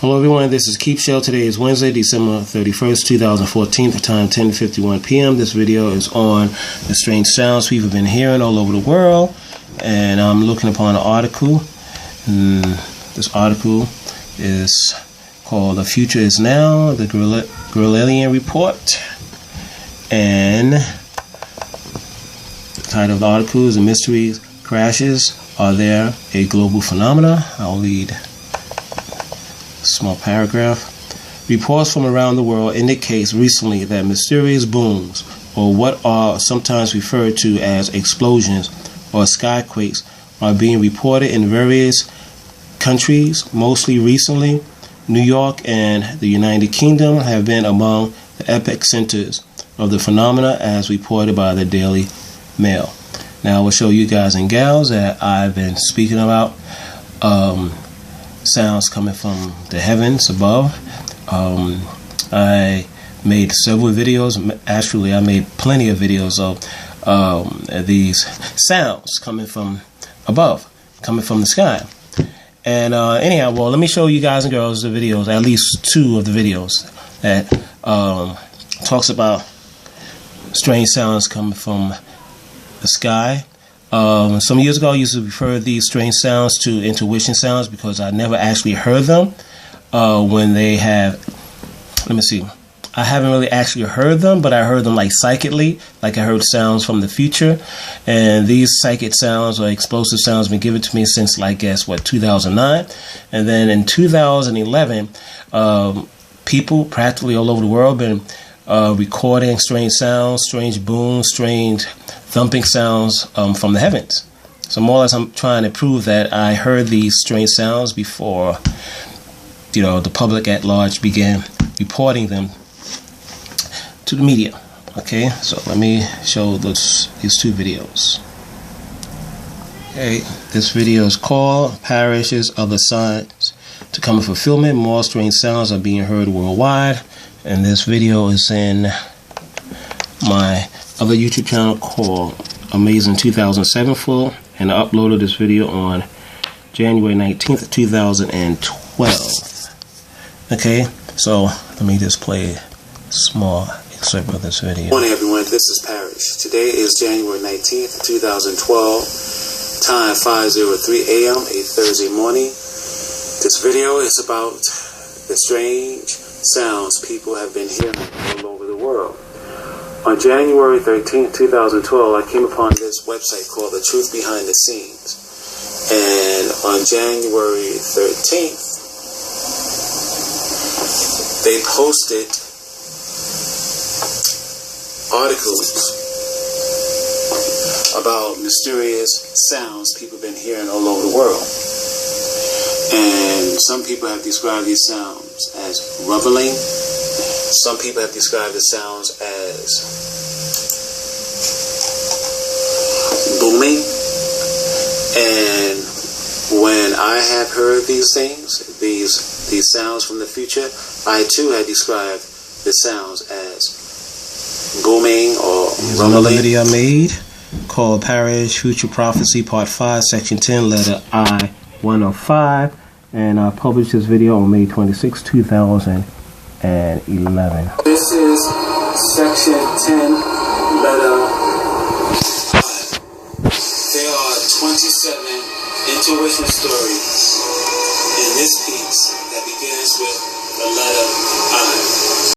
Hello everyone, this is Keepshell. Today is Wednesday, December 31st, 2014, the time 10:51 p.m. This video is on the strange sounds people have been hearing all over the world, and I'm looking upon an article. This article is called "The Future Is Now, the Gryllian Report," and the title of the article is "The Mystery Crashes. Are There a Global Phenomena?" I'll read small paragraph. Reports from around the world indicates recently that mysterious booms, or what are sometimes referred to as explosions or skyquakes, are being reported in various countries. Mostly recently, New York and the United Kingdom have been among the epicenters of the phenomena, as reported by the Daily Mail. Now I will show you guys and gals that I've been speaking about sounds coming from the heavens above. I made several videos. Actually, I made plenty of videos of these sounds coming from above, coming from the sky. And anyhow, well, let me show you guys and girls the videos, at least two of the videos that talks about strange sounds coming from the sky. Some years ago, I used to refer these strange sounds to intuition sounds because I never actually heard them when they have, let me see, I haven't really actually heard them, but I heard them like psychically, like I heard sounds from the future. And these psychic sounds or explosive sounds have been given to me since, like, guess what, 2009. And then in 2011, people practically all over the world been recording strange sounds, strange booms, strange thumping sounds from the heavens. So more or less I'm trying to prove that I heard these strange sounds before, you know, the public at large began reporting them to the media. Okay, so let me show these two videos. Okay, this video is called "Parishes of the Signs to Come in Fulfillment. More strange sounds are being heard worldwide." And this video is in my other YouTube channel called Amazing 2007 Full, and I uploaded this video on January 19th, 2012. Okay, so let me just play a small excerpt of this video. Good morning, everyone. This is Parrish. Today is January 19th, 2012, time 5:03 a.m., a Thursday morning. This video is about the strange sounds people have been hearing all over the world. On January 13th, 2012, I came upon this website called The Truth Behind the Scenes. And on January 13th, they posted articles about mysterious sounds people have been hearing all over the world. And some people have described these sounds as rumbling. Some people have described the sounds as booming. And when I have heard these things, these sounds from the future, I too had described the sounds as booming or Here's rumbling. another video I made called "Parish Future Prophecy Part 5, Section 10, Letter I 105. And I published this video on May 26, 2011. This is Section 10, Letter I. There are 27 intuition stories in this piece that begins with the letter